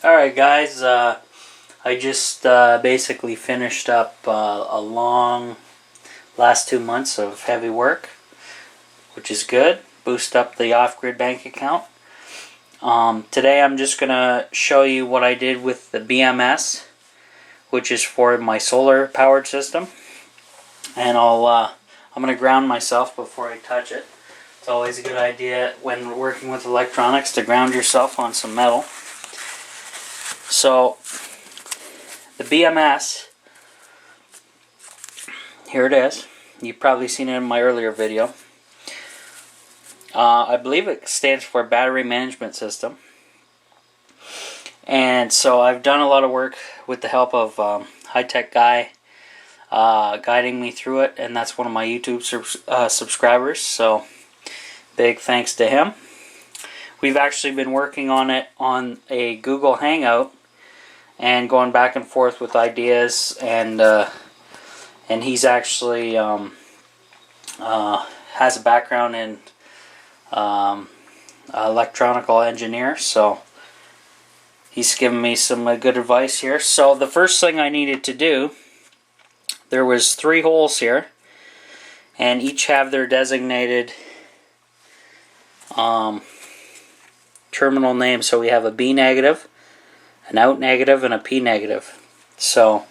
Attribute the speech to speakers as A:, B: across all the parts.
A: Alright guys, I just basically finished up a long last 2 months of heavy work, which is good. Boost up the off-grid bank account. Today I'm just going to show you what I did with the BMS, which is for my solar powered system. And I'm going to ground myself before I touch it. It's always a good idea when working with electronics to ground yourself on some metal. So, the BMS, here it is. You've probably seen it in my earlier video. I believe it stands for Battery Management System. And so I've done a lot of work with the help of high-tech guy guiding me through it, and that's one of my YouTube subscribers, so big thanks to him. We've actually been working on it on a Google Hangout and going back and forth with ideas, and he's actually has a background in electronical engineer, so he's given me some good advice here. So the first thing I needed to do, there was 3 holes here, and each have their designated terminal name. So we have a B negative, an out negative, and a P negative. So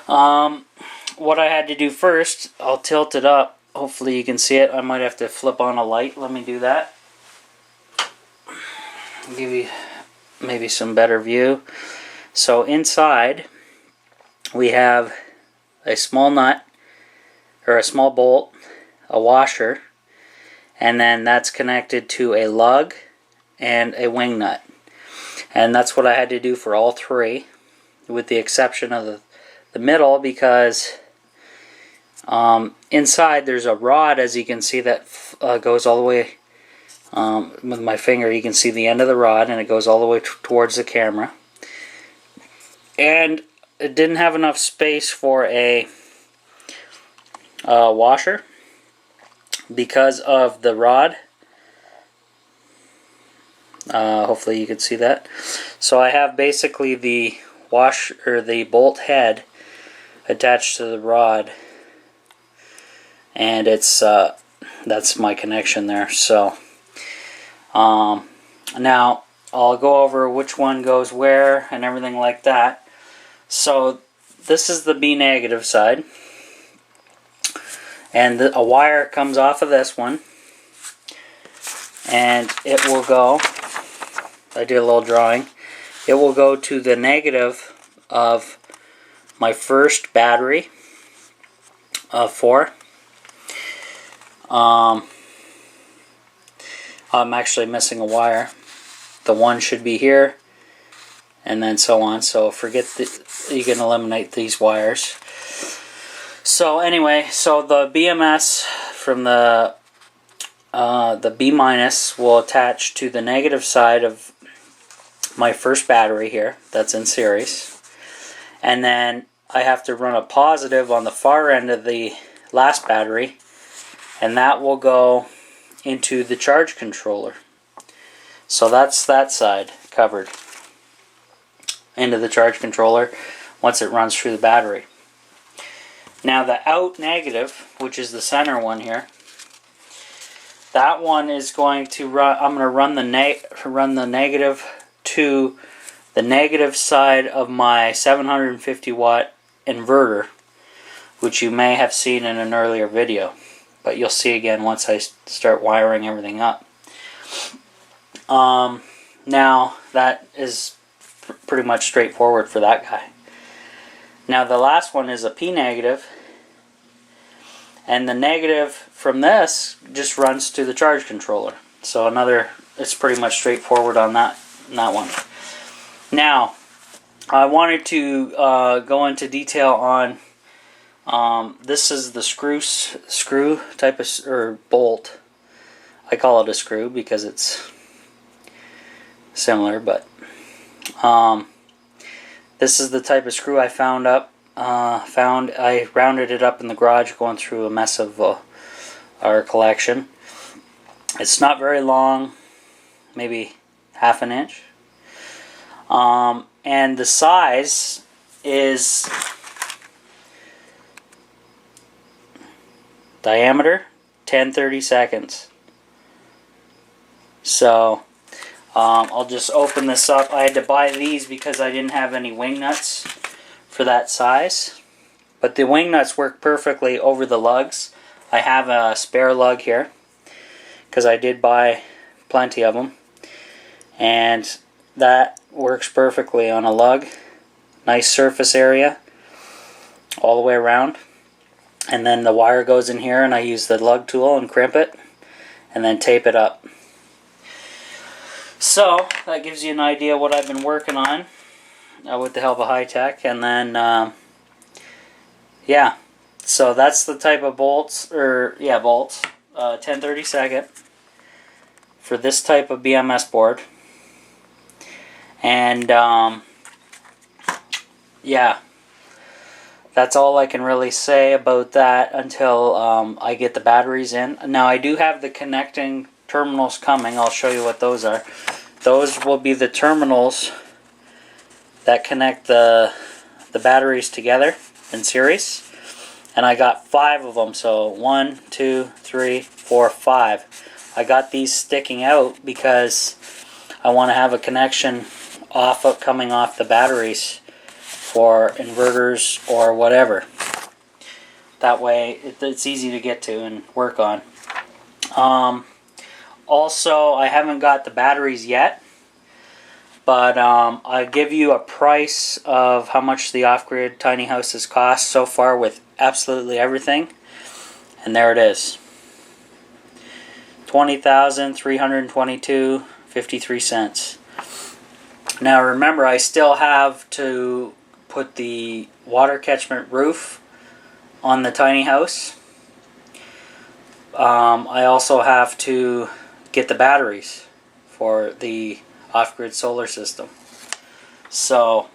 A: what I had to do first, I'll tilt it up. Hopefully you can see it. I might have to flip on a light. Let me do that. I'll give you maybe some better view. So inside we have a small nut, or a small bolt, a washer, and then that's connected to a lug and a wing nut. And that's what I had to do for all 3, with the exception of the middle, because inside there's a rod, as you can see, that goes all the way, with my finger you can see the end of the rod, and it goes all the way towards the camera. And it didn't have enough space for a washer because of the rod. Hopefully you can see that. So I have basically the the bolt head attached to the rod, and it's that's my connection there. So now I'll go over which one goes where and everything like that. So this is the B negative side, and a wire comes off of this one, and it will go, I did a little drawing, it will go to the negative of my first battery of 4. I'm actually missing a wire. The one should be here, and then so on. So forget that, you can eliminate these wires. So anyway, so the BMS from the B minus will attach to the negative side of my first battery here, that's in series, and then I have to run a positive on the far end of the last battery, and that will go into the charge controller. So that's that side covered into the charge controller once it runs through the battery. Now the out negative, which is the center one here, that one is going to run. I'm going to run the negative to the negative side of my 750 watt inverter, which you may have seen in an earlier video, but you'll see again once I start wiring everything up. Now that is pretty much straightforward for that guy. Now the last one is a P negative, and the negative from this just runs to the charge controller. So it's pretty much straightforward on that one. Now I wanted to go into detail on this is the screw type of, or bolt. I call it a screw because it's similar, but this is the type of screw I found. I rounded it up in the garage going through a mess of our collection. It's not very long, maybe half an inch. And the size is diameter 10/32. So I'll just open this up. I had to buy these because I didn't have any wing nuts for that size. But the wing nuts work perfectly over the lugs. I have a spare lug here because I did buy plenty of them. And that works perfectly on a lug. Nice surface area all the way around. And then the wire goes in here and I use the lug tool and crimp it and then tape it up. So that gives you an idea what I've been working on with the help of high tech. And then yeah, so that's the type of bolts, bolts, 10/32 for this type of BMS board. And yeah, that's all I can really say about that until I get the batteries in. Now I do have the connecting terminals coming. I'll show you what those are. Those will be the terminals that connect the batteries together in series. And I got 5 of them. So 1, 2, 3, 4, 5. I got these sticking out because I want to have a connection coming off the batteries for inverters or whatever. That way it's easy to get to and work on. Also, I haven't got the batteries yet, but I'll give you a price of how much the off-grid tiny houses cost so far with absolutely everything. And there it is. $20,322.53. Now remember, I still have to put the water catchment roof on the tiny house. I also have to get the batteries for the off-grid solar system. So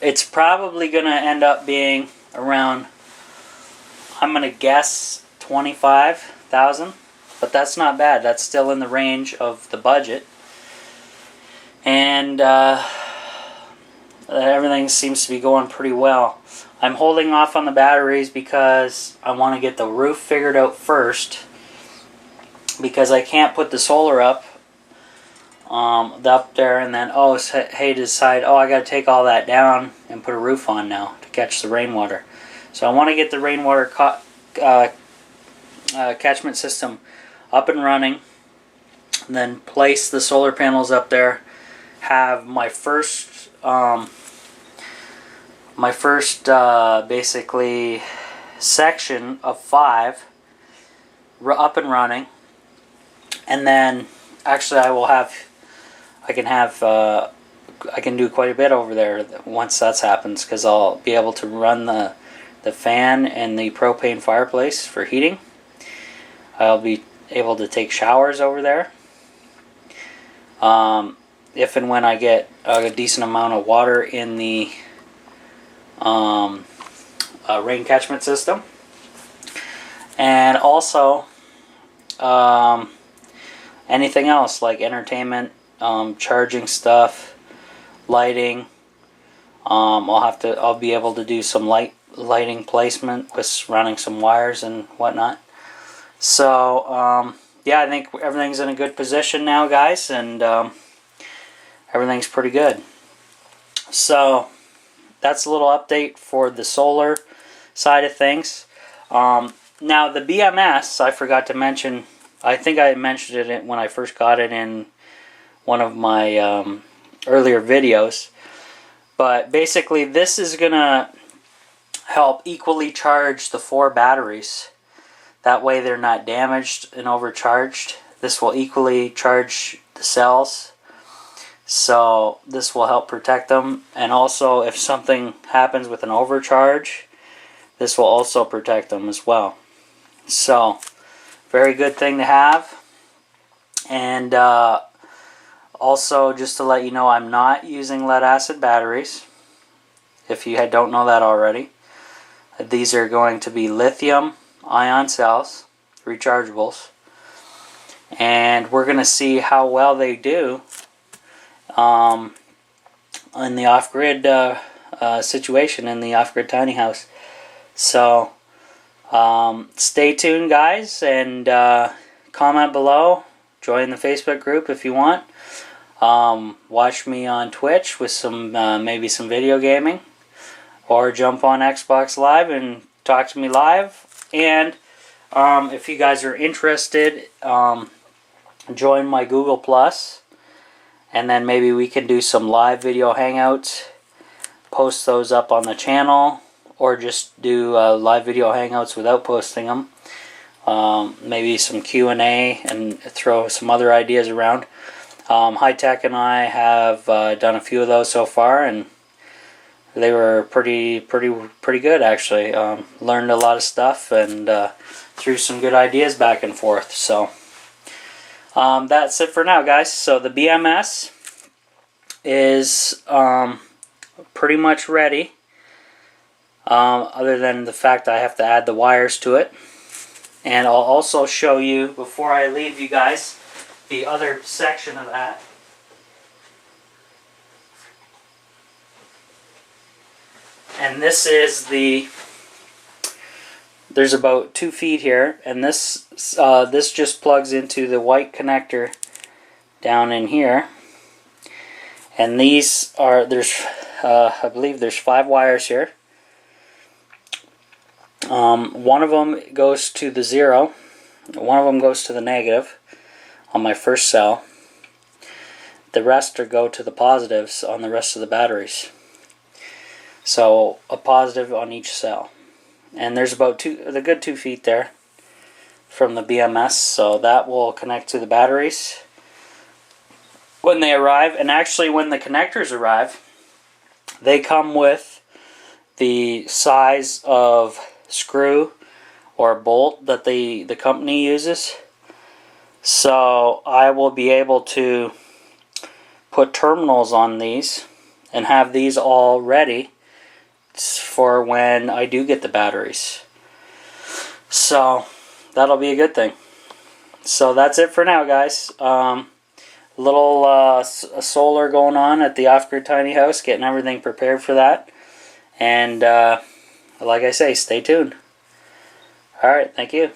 A: it's probably going to end up being around, I'm going to guess, $25,000. But that's not bad. That's still in the range of the budget. And everything seems to be going pretty well. I'm holding off on the batteries because I want to get the roof figured out first, because I can't put the solar up there and then decide I got to take all that down and put a roof on now to catch the rainwater. So I want to get the rainwater catchment system up and running, and then place the solar panels up there. Have my first basically section of 5 up and running, and then actually I can do quite a bit over there once that happens, because I'll be able to run the fan and the propane fireplace for heating. I'll be able to take showers over there. If and when I get a decent amount of water in the rain catchment system. And also anything else like entertainment, charging stuff, lighting. I'll be able to do some lighting placement with running some wires and whatnot. So yeah, I think everything's in a good position now, guys, and everything's pretty good. So that's a little update for the solar side of things. Now the BMS, I forgot to mention. I think I mentioned it when I first got it in one of my earlier videos. But basically, this is gonna help equally charge the 4 batteries. That way they're not damaged and overcharged. This will equally charge the cells. So this will help protect them. And also, if something happens with an overcharge, this will also protect them as well. So, very good thing to have. And also, just to let you know, I'm not using lead acid batteries, if you don't know that already. These are going to be lithium ion cells, rechargeables. And we're going to see how well they do in the off-grid situation in the off-grid tiny house. So stay tuned, guys, and comment below. Join the Facebook group if you want. Watch me on Twitch with some maybe some video gaming, or jump on Xbox Live and talk to me live. And if you guys are interested, join my Google Plus, and then maybe we can do some live video hangouts, post those up on the channel, or just do live video hangouts without posting them. Maybe some Q&A and throw some other ideas around. High Tech and I have done a few of those so far, and they were pretty good, actually. Learned a lot of stuff and threw some good ideas back and forth. So that's it for now, guys. So the BMS is pretty much ready, other than the fact I have to add the wires to it. And I'll also show you, before I leave you guys, the other section of that. And this is there's about 2 feet here, and this just plugs into the white connector down in here. And these are, I believe there's 5 wires here. One of them goes to the 0, one of them goes to the negative on my first cell. The rest go to the positives on the rest of the batteries. So a positive on each cell. And there's about a good 2 feet there from the BMS, so that will connect to the batteries when they arrive. And actually, when the connectors arrive, they come with the size of screw or bolt that the company uses. So I will be able to put terminals on these and have these all ready for when I do get the batteries. So that'll be a good thing. So that's it for now, guys. Little solar going on at the off-grid tiny house, getting everything prepared for that. And like I say, stay tuned. Alright, thank you.